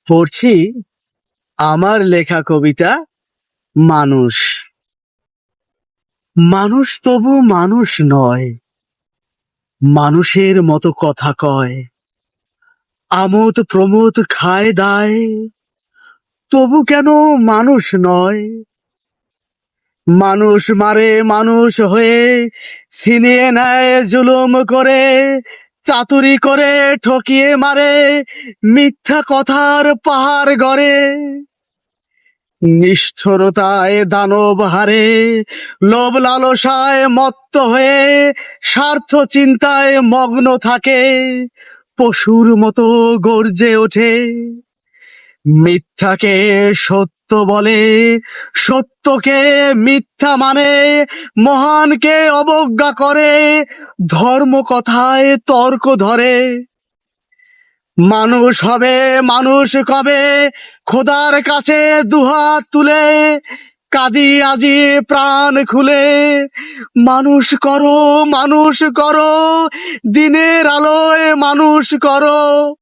পড়ছি আমার লেখা কবিতা মানুষ। মানুষ তবু মানুষ নয়, মানুষের মতো কথা কয়, আমোদ প্রমোদ খায় দায়, তবু কেন মানুষ নয়? মানুষ মারে মানুষ হয়ে, ছিনিয়ে নেয় জুলুম করে, চাতুরি করে ঠকিয়ে মারে, মিথ্যা কথার পাহাড় গড়ে। নিষ্ঠুরতায় দানব হারে, লোভ লালসায় মত্ত হয়ে, স্বার্থ চিন্তায় মগ্ন থাকে, পশুর মতো গর্জে ওঠে। মিথ্যাকে সত্য বলে, সত্যকে মিথ্যা মানে, মহানকে অবজ্ঞা করে, ধর্ম কথায় তর্ক ধরে। মানুষ হবে মানুষ কবে, খোদার কাছে দুহাত তুলে, কাঁদি আজি প্রাণ খুলে। মানুষ করো, দিনের আলোয় মানুষ করো।